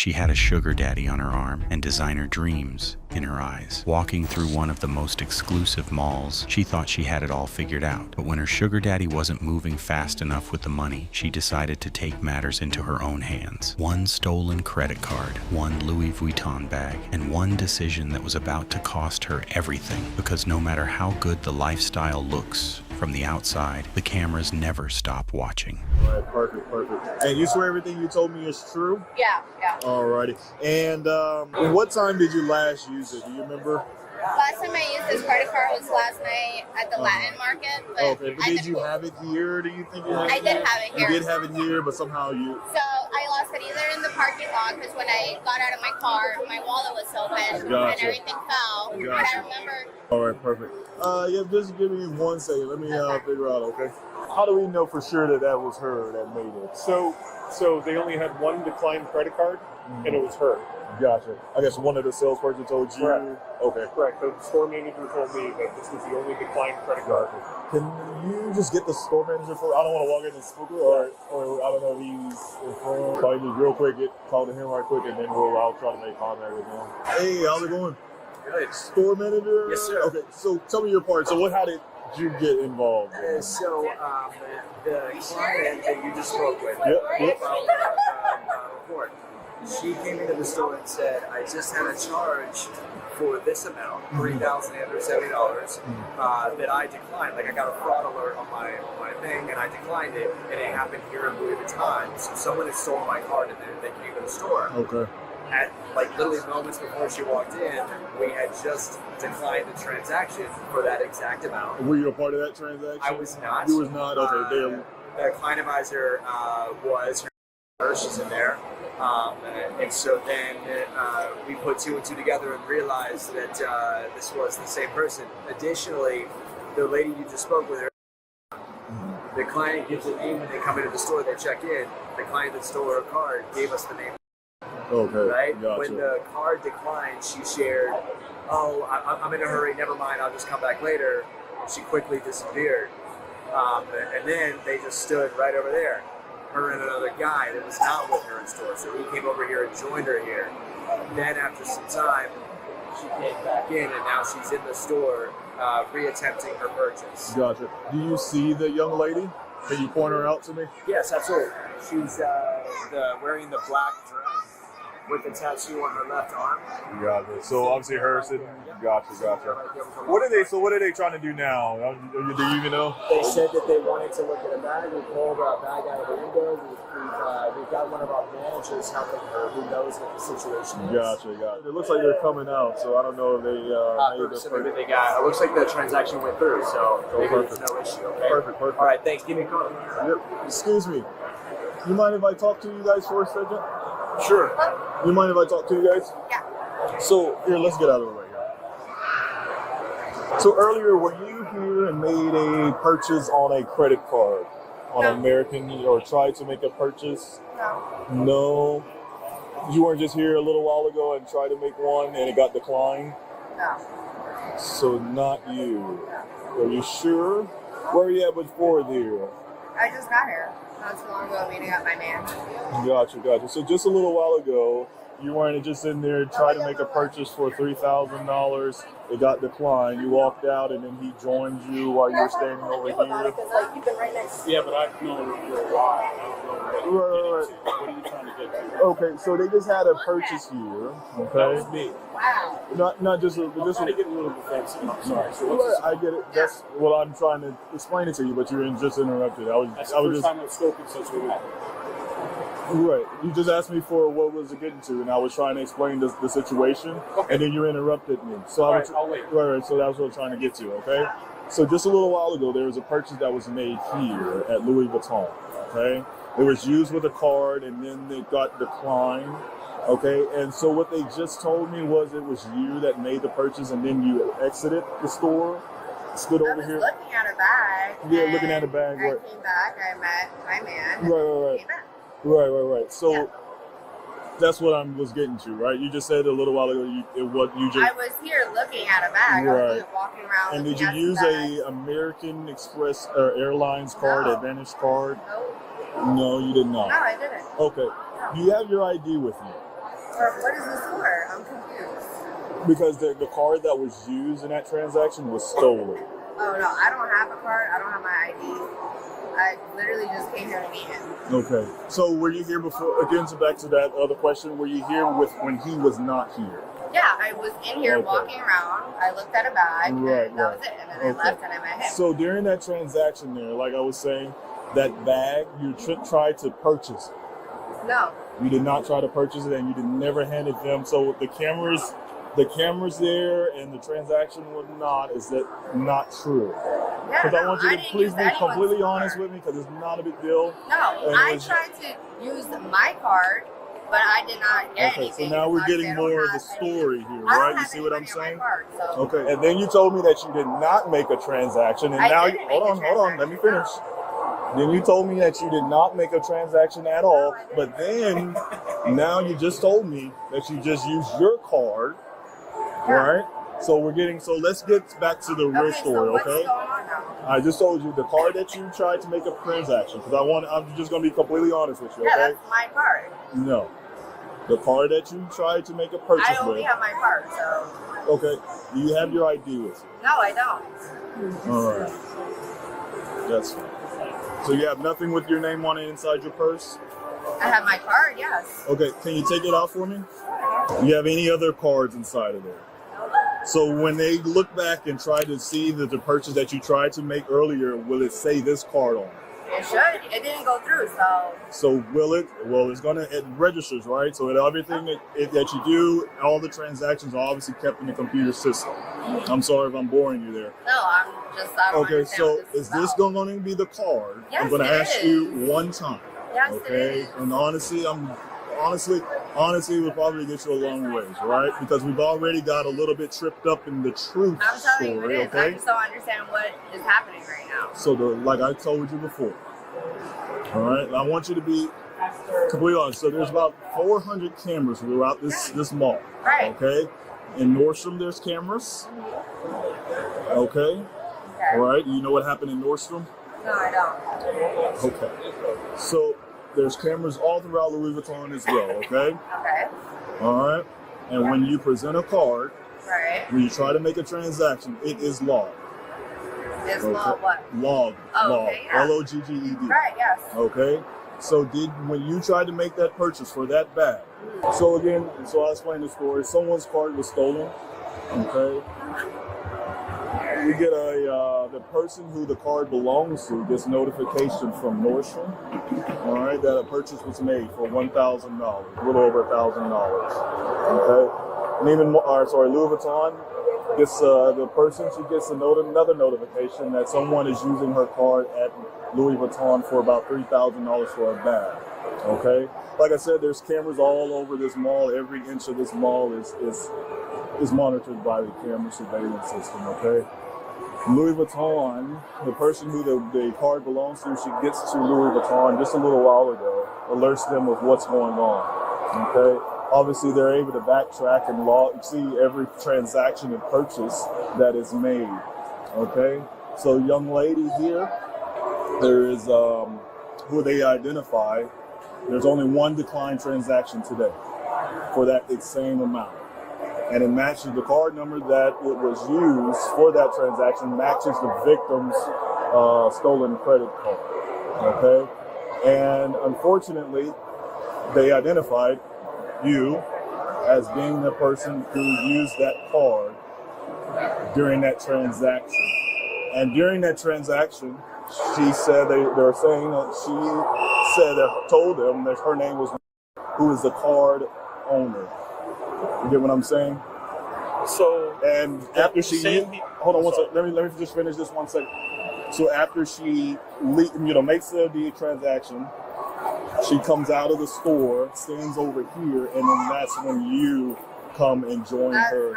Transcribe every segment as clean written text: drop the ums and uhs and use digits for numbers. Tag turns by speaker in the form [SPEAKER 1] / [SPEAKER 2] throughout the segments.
[SPEAKER 1] She had a sugar daddy on her arm and designer dreams in her eyes. Walking through one of the most exclusive malls, she thought she had it all figured out. But when her sugar daddy wasn't moving fast enough with the money, she decided to take matters into her own hands. One stolen credit card, one Louis Vuitton bag, and one decision that was about to cost her everything. Because no matter how good the lifestyle looks from the outside, the cameras never stop watching.
[SPEAKER 2] All right, perfect, perfect. And you swear everything you told me is true?
[SPEAKER 3] Yeah.
[SPEAKER 2] Alrighty. And what time did you last use it? Do you remember?
[SPEAKER 3] Last time I used this credit card was last night at the Latin market. But
[SPEAKER 2] Okay, but did you have it here? Do you think you had it?
[SPEAKER 3] I did have it here.
[SPEAKER 2] You did have it here, but somehow you...
[SPEAKER 3] So I lost it either in the parking lot because when I got out of my car, my wallet was open and everything fell. But I remember...
[SPEAKER 2] All right, perfect. Yeah, just give me 1 second. Let me figure out, okay? How do we know for sure that that was her that made it?
[SPEAKER 4] So they only had one declined credit card, and it was her.
[SPEAKER 2] Gotcha. I guess one of the salesperson told you.
[SPEAKER 4] Correct.
[SPEAKER 2] Okay.
[SPEAKER 4] Correct. The store manager told me that this was the only declined credit card.
[SPEAKER 2] Can you just get the store manager for? I don't want to walk in and spook her, or I don't know if he's informed. Probably just real quick, talk to him right quick, and then I'll try to make contact with him. Hey, how's it going?
[SPEAKER 5] Good.
[SPEAKER 2] Store manager?
[SPEAKER 5] Yes, sir.
[SPEAKER 2] Okay, so tell me your part. So how did you get involved?
[SPEAKER 5] The client that you just spoke with,
[SPEAKER 2] Yep.
[SPEAKER 5] report, she came into the store and said, I just had a charge for this amount, $3,870, that I declined. Like I got a fraud alert on my thing and I declined it, and it happened here in Louis Vuitton. So someone had stolen my card and then they came to the store.
[SPEAKER 2] Okay.
[SPEAKER 5] At like literally moments before she walked in, we had just declined the transaction for that exact amount.
[SPEAKER 2] Were you a part of that transaction?
[SPEAKER 5] I was not.
[SPEAKER 2] You was not? Okay.
[SPEAKER 5] The client advisor was her. She's in there. And so then we put two and two together and realized that this was the same person. Additionally, the lady you just spoke with, the client gives a name when they come into the store, they check in. The client that stole her card gave us the name.
[SPEAKER 2] Okay.
[SPEAKER 5] Right?
[SPEAKER 2] Gotcha.
[SPEAKER 5] When the card declined, she shared, I'm in a hurry, never mind, I'll just come back later. And she quickly disappeared. And then they just stood right over there. Her and another guy that was not with her in store. So he came over here and joined her here. Then after some time, she came back in and now she's in the store reattempting her purchase.
[SPEAKER 2] Gotcha. Do you see the young lady? Can you point her out to me?
[SPEAKER 5] Yes, absolutely. She's wearing the black dress with the tattoo on her left arm.
[SPEAKER 2] Gotcha. So obviously her sitting. Gotcha. What are they trying to do now? Do you even know?
[SPEAKER 5] They said that they wanted to look at a bag. We pulled a bag out of the window. We've got one of our managers helping her who knows what the situation is.
[SPEAKER 2] Gotcha. It looks like they're coming out, so I don't know if they
[SPEAKER 5] maybe they got. It looks like the transaction went through, so maybe there's no issue. Okay.
[SPEAKER 2] Perfect.
[SPEAKER 5] All right, thanks. Give me a call.
[SPEAKER 2] Yep. Excuse me. You mind if I talk to you guys for a second?
[SPEAKER 4] Sure.
[SPEAKER 2] You mind if I talk to you guys?
[SPEAKER 3] Yeah.
[SPEAKER 2] So here, let's get out of the way. So earlier, were you here and made a purchase on a credit card on American, or tried to make a purchase? No. You weren't just here a little while ago and tried to make one and it got declined?
[SPEAKER 3] No.
[SPEAKER 2] So not you. Are you sure? Where are you at before there?
[SPEAKER 3] I just got here not too long ago meeting up my man.
[SPEAKER 2] Gotcha. So just a little while ago, you weren't just in there trying to make a purchase for $3,000. It got declined. You walked out, and then he joined you while you were standing over here.
[SPEAKER 4] Yeah, but I've known her for a while. I don't know
[SPEAKER 2] Right.
[SPEAKER 4] what are you trying to get to?
[SPEAKER 2] Okay, so they just had a purchase here. Okay.
[SPEAKER 4] That was me.
[SPEAKER 3] Wow.
[SPEAKER 2] Not just
[SPEAKER 4] I'm trying to get a little defensive. I'm sorry. So
[SPEAKER 2] Right, I get it. That's what I'm trying to explain it to you, but you just interrupted.
[SPEAKER 4] That's the first time I've spoken since we met.
[SPEAKER 2] Right. You just asked me for what was it getting to, and I was trying to explain the situation, and then you interrupted me. So
[SPEAKER 4] I'll wait.
[SPEAKER 2] Right. So that's what I'm trying to get to. Okay. So just a little while ago, there was a purchase that was made here at Louis Vuitton. Okay. It was used with a card, and then it got declined. Okay. And so what they just told me was it was you that made the purchase, and then you exited the store. Stood over here.
[SPEAKER 3] Looking at a bag.
[SPEAKER 2] Yeah, looking at a bag.
[SPEAKER 3] I
[SPEAKER 2] Right.
[SPEAKER 3] came back. I met my man.
[SPEAKER 2] Right.
[SPEAKER 3] Came back.
[SPEAKER 2] Right. So that's what I was getting to, right? You just said a little while ago
[SPEAKER 3] I was here looking at a bag. I was walking around.
[SPEAKER 2] And did you use a American Express or Airlines card, Advantage card?
[SPEAKER 3] No.
[SPEAKER 2] No, you did not.
[SPEAKER 3] No, I didn't.
[SPEAKER 2] Okay.
[SPEAKER 3] No.
[SPEAKER 2] Do you have your ID with you?
[SPEAKER 6] Or what is this for? I'm confused.
[SPEAKER 2] Because the card that was used in that transaction was stolen.
[SPEAKER 6] Oh no, I don't have a card. I don't have my ID. I literally just came here to meet him.
[SPEAKER 2] Okay. So were you here before? Again, so back to that other question. Were you here when he was not here?
[SPEAKER 6] Yeah, I was in here walking around. I looked at a bag, and that was it. And then I left, and I met him.
[SPEAKER 2] So during that transaction there, like I was saying, that bag, you tried to purchase it.
[SPEAKER 6] No.
[SPEAKER 2] You did not try to purchase it, and you never handed them. So the cameras there and the transaction was not. Is that not true?
[SPEAKER 6] Yeah,
[SPEAKER 2] Because I want you to please be completely honest with me, because it's not a big deal.
[SPEAKER 6] No, I tried to use my card, but I did not get anything.
[SPEAKER 2] So now we're getting more of the story here, right? You see what I'm saying?
[SPEAKER 6] Card, so.
[SPEAKER 2] Okay, and then you told me that you did not make a transaction, and now hold on, let me finish. Then you told me that you did not make a transaction at all, but then now you just told me that you just used your card, right? So let's get back to the real story,
[SPEAKER 6] what's
[SPEAKER 2] okay?
[SPEAKER 6] going on now?
[SPEAKER 2] I just told you the card that you tried to make a transaction, because I'm just going to be completely honest with you, okay?
[SPEAKER 6] Yeah, that's my card.
[SPEAKER 2] No. The card that you tried to make a purchase with.
[SPEAKER 6] I only have my card, so.
[SPEAKER 2] Okay. Do you have your ID with you?
[SPEAKER 6] No, I don't.
[SPEAKER 2] All right. That's fine. So you have nothing with your name on it inside your purse?
[SPEAKER 6] I have my card, yes.
[SPEAKER 2] Okay. Can you take it out for me? Do you have any other cards inside of there? So when they look back and try to see the purchase that you tried to make earlier, will it say this card on it?
[SPEAKER 6] It should. It didn't go through, so.
[SPEAKER 2] So will it? Well, it registers, right? So everything that you do, all the transactions are obviously kept in the computer system. I'm sorry if I'm boring you there.
[SPEAKER 6] No, I don't
[SPEAKER 2] Okay, so is this going to be the card?
[SPEAKER 6] Yes,
[SPEAKER 2] I'm going to
[SPEAKER 6] it
[SPEAKER 2] ask
[SPEAKER 6] is.
[SPEAKER 2] you one time.
[SPEAKER 6] Yes,
[SPEAKER 2] okay?
[SPEAKER 6] it is.
[SPEAKER 2] And honestly, it will probably get you a long ways, right? Because we've already got a little bit tripped up in the truth
[SPEAKER 6] I'm telling
[SPEAKER 2] story,
[SPEAKER 6] you it is.
[SPEAKER 2] okay?
[SPEAKER 6] I just don't understand what is happening right now.
[SPEAKER 2] So like I told you before, all right? I want you to be completely honest. So there's about 400 cameras throughout this mall,
[SPEAKER 6] Right.
[SPEAKER 2] okay? In Nordstrom, there's cameras, okay?
[SPEAKER 6] Okay.
[SPEAKER 2] All right, you know what happened in Nordstrom?
[SPEAKER 6] No, I don't.
[SPEAKER 2] Okay. So there's cameras all throughout Louis Vuitton as well, okay?
[SPEAKER 6] Okay.
[SPEAKER 2] All right. And when you present a card,
[SPEAKER 6] Right.
[SPEAKER 2] when you try to make a transaction, it is logged.
[SPEAKER 6] It's law what?
[SPEAKER 2] Logged.
[SPEAKER 6] Oh,
[SPEAKER 2] Logged.
[SPEAKER 6] okay, yeah.
[SPEAKER 2] Logged.
[SPEAKER 6] Right, yes.
[SPEAKER 2] Okay. So when you tried to make that purchase for that bag, so I'll explain the story. Someone's card was stolen, okay? We get the person who the card belongs to gets notification from Nordstrom, all right, that a purchase was made for $1,000, a little over $1,000, okay? And even Louis Vuitton gets the person, she gets another notification that someone is using her card at Louis Vuitton for about $3,000 for a bag, okay? Like I said, there's cameras all over this mall. Every inch of this mall is monitored by the camera surveillance system, okay? Louis Vuitton, the person who the card belongs to, she gets to Louis Vuitton just a little while ago, alerts them of what's going on, okay? Obviously, they're able to backtrack and see every transaction and purchase that is made, okay? So young lady here, there is, who they identify, there's only one declined transaction today for that same amount. And it matches the card number that it was used for that transaction, matches the victim's stolen credit card, okay? And unfortunately, they identified you as being the person who used that card during that transaction. And during that transaction, she said they were saying that she said that told them that her name was who is the card owner. You get what I'm saying?
[SPEAKER 4] So
[SPEAKER 2] and after hold on one second. Let me just finish this 1 second. So after she makes the transaction, she comes out of the store, stands over here, and then that's when you come and join her.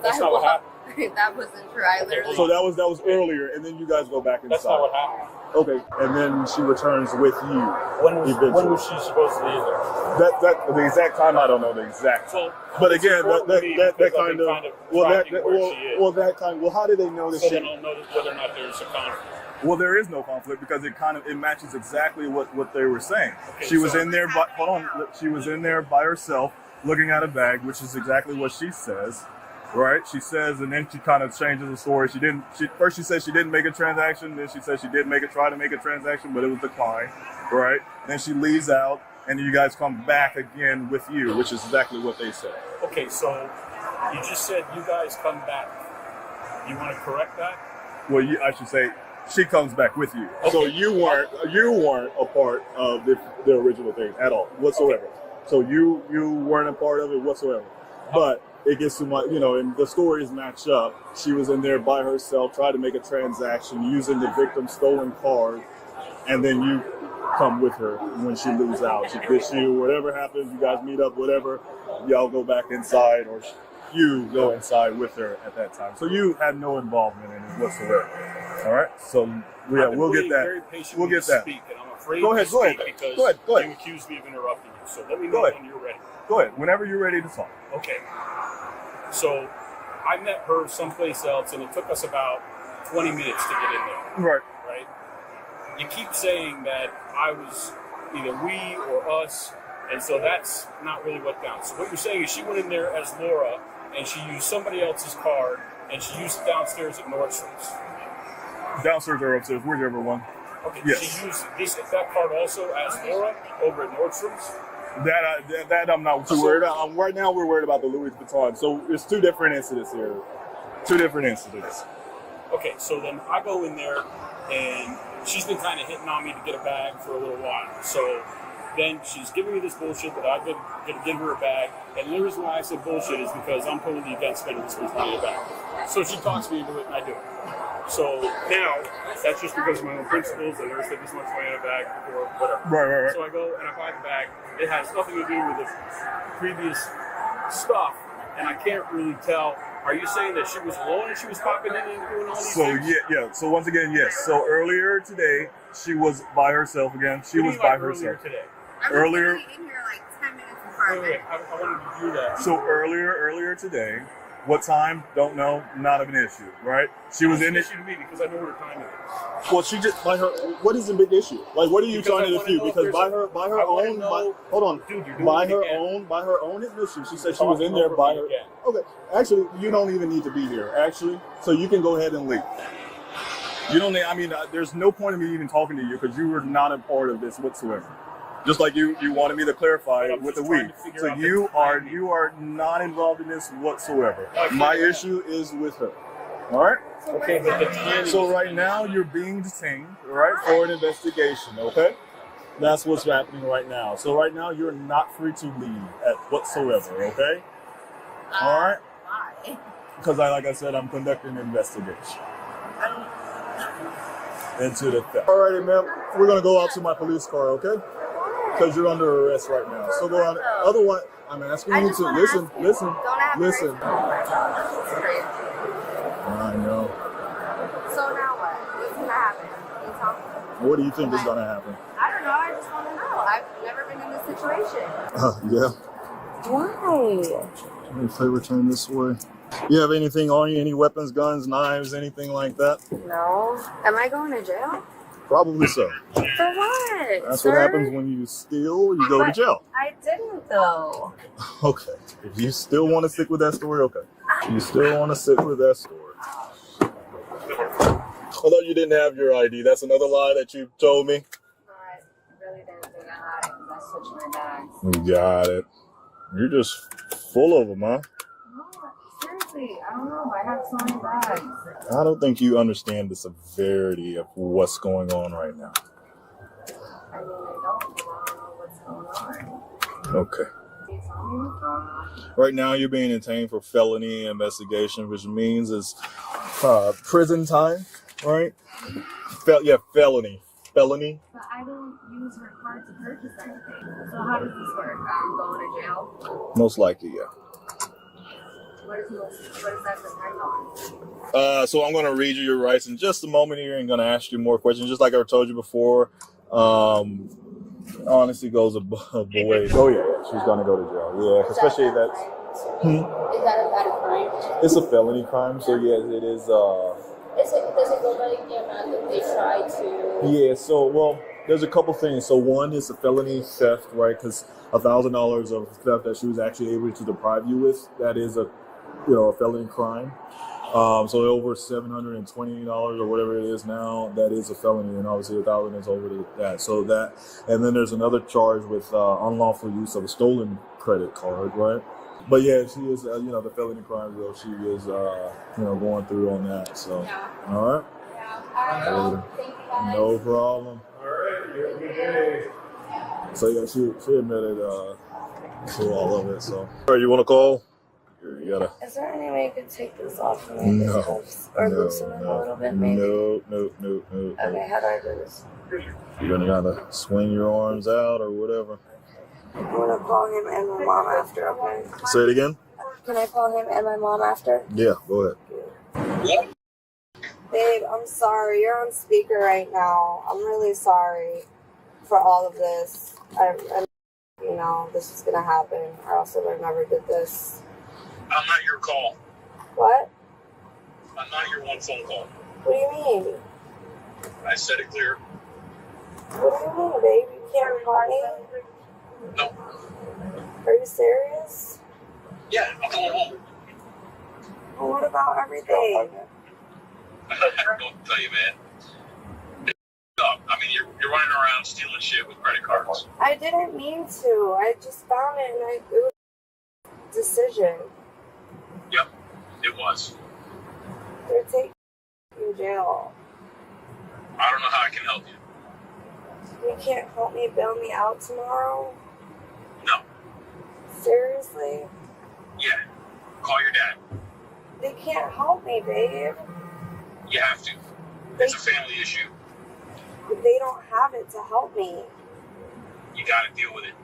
[SPEAKER 4] That's not what happened.
[SPEAKER 6] That wasn't true. I literally.
[SPEAKER 2] So that was earlier, and then you guys go back inside.
[SPEAKER 4] That's not what happened.
[SPEAKER 2] Okay, and then she returns with you.
[SPEAKER 4] When was she supposed to be there?
[SPEAKER 2] That the exact time I don't know the exact.
[SPEAKER 4] So,
[SPEAKER 2] but again, that kind of well, how do they know that
[SPEAKER 4] so they don't know whether or not there's a conflict?
[SPEAKER 2] Well, there is no conflict because it matches exactly what they were saying.
[SPEAKER 4] Okay,
[SPEAKER 2] She was in there, but hold on, she was in there by herself. looking at a bag, which is exactly what she says, right? She says, and then she kind of changes the story. First she said she didn't make a transaction, then she said she did try to make a transaction, but it was declined, right? Then she leaves out, and you guys come back again with you, which is exactly what they said.
[SPEAKER 4] Okay, so you just said you guys come back. You want to correct that?
[SPEAKER 2] Well, I should say she comes back with you. Okay. So you weren't a part of the original thing at all whatsoever. Okay. So you weren't a part of it whatsoever. But it gets to and the stories match up. She was in there by herself, tried to make a transaction using the victim's stolen card, and then you come with her when she leaves out. She gets you, whatever happens, you guys meet up, whatever, y'all go back inside, or you go inside with her at that time. So you had no involvement in it whatsoever. All right? So we'll get that. We'll get that.
[SPEAKER 4] Speak, and I'm afraid
[SPEAKER 2] go ahead.
[SPEAKER 4] Because
[SPEAKER 2] go ahead.
[SPEAKER 4] you accused me of interrupting you. So let me know when you're ready.
[SPEAKER 2] Go ahead. Whenever you're ready to talk.
[SPEAKER 4] Okay. So I met her someplace else, and it took us about 20 minutes to get in there.
[SPEAKER 2] Right.
[SPEAKER 4] Right? You keep saying that I was either we or us, and so that's not really what counts. So what you're saying is she went in there as Laura, and she used somebody else's card, and she used it downstairs at Nordstrom's.
[SPEAKER 2] Downstairs or upstairs, whichever one.
[SPEAKER 4] Okay,
[SPEAKER 2] yes.
[SPEAKER 4] She used that card also as Laura over at Nordstrom's?
[SPEAKER 2] That I'm not too worried about. Right now we're worried about the Louis Vuitton. So it's two different incidents here.
[SPEAKER 4] Okay, so then I go in there, and she's been kind of hitting on me to get a bag for a little while. So then she's giving me this bullshit that I've been going to give her a bag. And the reason why I said bullshit is because I'm totally against spending this much money in a bag. So she talks me into it, and I do it. So now, that's just because of my own principles. I never spent this much money in a bag before, whatever.
[SPEAKER 2] Right.
[SPEAKER 4] So I go and I buy the bag. It has nothing to do with the previous stuff, and I can't really tell. Are you saying that she was alone and she was popping in and doing all these things?
[SPEAKER 2] Yeah. So once again, yes. So earlier today, she was by herself again. She was by herself.
[SPEAKER 4] Today?
[SPEAKER 2] Earlier.
[SPEAKER 6] in here like 10 minutes before.
[SPEAKER 4] Wait. I wanted to do that.
[SPEAKER 2] So earlier today. What time? Don't know. Not of an issue, right? She was in it.
[SPEAKER 4] Issue to me because I know what her time is.
[SPEAKER 2] Well, she just by her. What is the big issue? Like, what are you trying to dispute? Because by her own admission, she said she was in there by her. Okay, actually, you don't even need to be here. Actually, so you can go ahead and leave. You don't need. I mean, there's no point in me even talking to you because you were not a part of this whatsoever. Just like you wanted me to clarify with the we. So you are not involved in this whatsoever. My issue is with her. All right?
[SPEAKER 4] Okay, but the time.
[SPEAKER 2] So right now you're being detained, right, for an investigation, okay? That's what's happening right now. So right now you're not free to leave whatsoever, okay? All right?
[SPEAKER 6] Why?
[SPEAKER 2] Because like I said, I'm conducting an investigation into the theft. All righty, ma'am. We're going to go out to my police car, okay? Because you're under arrest right now. So go on. Otherwise, I'm asking you to listen. I know.
[SPEAKER 6] So now what? What's going to happen? Can you tell me?
[SPEAKER 2] What do you think is going to happen?
[SPEAKER 6] I don't know. I just want to know. I've never been in this situation.
[SPEAKER 2] Yeah.
[SPEAKER 6] Why?
[SPEAKER 2] If they return this way. You have anything on you? Any weapons, guns, knives, anything like that?
[SPEAKER 6] No. Am I going to jail?
[SPEAKER 2] Probably so.
[SPEAKER 6] For what?
[SPEAKER 2] That's
[SPEAKER 6] sir?
[SPEAKER 2] what happens when you steal, you go to jail.
[SPEAKER 6] I didn't though.
[SPEAKER 2] Okay. If you still want to stick with that story, okay. You still want to stick with that story. Although you didn't have your ID, that's another lie that you told me.
[SPEAKER 6] I really didn't think I had it because I switched my bags.
[SPEAKER 2] You got it. You're just full of them, huh?
[SPEAKER 6] Seriously, I don't know. I have so many bags.
[SPEAKER 2] I don't think you understand the severity of what's going on right now.
[SPEAKER 6] I mean, I don't know what's going on.
[SPEAKER 2] Okay.
[SPEAKER 6] Can you tell me what's going on?
[SPEAKER 2] Right now, you're being detained for felony investigation, which means it's prison time, right? Felony. Felony.
[SPEAKER 6] But I didn't use her card to purchase anything. So how does this work? I'm going to jail?
[SPEAKER 2] Most likely, yeah.
[SPEAKER 6] What is that depend on?
[SPEAKER 2] So I'm going to read you your rights in just a moment here and going to ask you more questions. Just like I told you before, honesty goes a way. Oh, yeah, she's going to go to jail. Yeah, especially that's...
[SPEAKER 3] Is that a bad crime?
[SPEAKER 2] It's a felony crime, so yes, it is...
[SPEAKER 3] Does it go by the amount that they try to...
[SPEAKER 2] Yeah, so, well, there's a couple things. So one is a felony theft, right? Because $1,000 of theft that she was actually able to deprive you with, that is a felony crime. So over $720 or whatever it is now, that is a felony, and obviously 1,000 is over that. So that, and then there's another charge with unlawful use of a stolen credit card, right? But yeah, she is, the felony crime bill. She is, going through on that. So,
[SPEAKER 3] Yeah.
[SPEAKER 2] all right.
[SPEAKER 3] Yeah. All right. Thank you guys.
[SPEAKER 2] No problem. All right. You have a good day. So yeah, she admitted to all of it. So, all right, you want to call? You gotta.
[SPEAKER 6] Is there any way you could take this off of me?
[SPEAKER 2] No.
[SPEAKER 6] Or loosen it a little bit, maybe?
[SPEAKER 2] No.
[SPEAKER 6] Okay, how do I do this?
[SPEAKER 2] You're gonna gotta swing your arms out or whatever.
[SPEAKER 6] I'm gonna call him and my mom after, okay?
[SPEAKER 2] Say it again.
[SPEAKER 6] Can I call him and my mom after?
[SPEAKER 2] Yeah, go ahead.
[SPEAKER 6] Babe, I'm sorry. You're on speaker right now. I'm really sorry for all of this. This is gonna happen, or else I would have never did this.
[SPEAKER 4] I'm not your call.
[SPEAKER 6] What?
[SPEAKER 4] I'm not your one phone call.
[SPEAKER 6] What do you mean?
[SPEAKER 4] I said it clear.
[SPEAKER 6] What do you mean, babe? You can't call me?
[SPEAKER 4] No.
[SPEAKER 6] Are you serious?
[SPEAKER 4] Yeah, I'm going home.
[SPEAKER 6] Well, what about everything?
[SPEAKER 4] I don't tell you, man. I mean, you're running around stealing shit with credit cards.
[SPEAKER 6] I didn't mean to. I just found it, and it was a decision.
[SPEAKER 4] Yep, it was.
[SPEAKER 6] They're taking you in jail.
[SPEAKER 4] I don't know how I can help you.
[SPEAKER 6] You can't help me bail me out tomorrow?
[SPEAKER 4] No.
[SPEAKER 6] Seriously?
[SPEAKER 4] Yeah. Call your dad.
[SPEAKER 6] They can't help me, babe.
[SPEAKER 4] You have to. It's a family issue.
[SPEAKER 6] They don't have it to help me.
[SPEAKER 4] You gotta deal with it.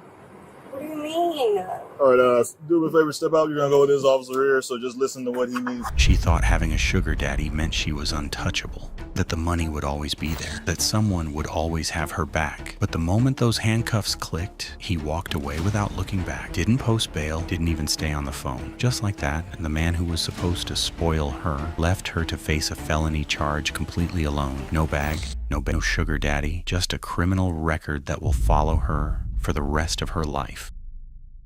[SPEAKER 6] What do you mean?
[SPEAKER 2] All right, do me a favor, step out. You're gonna go with this officer here, so just listen to what he needs.
[SPEAKER 1] She thought having a sugar daddy meant she was untouchable, that the money would always be there, that someone would always have her back. But the moment those handcuffs clicked, he walked away without looking back, didn't post bail, didn't even stay on the phone. Just like that, the man who was supposed to spoil her left her to face a felony charge completely alone. No bag, no sugar daddy, just a criminal record that will follow her for the rest of her life.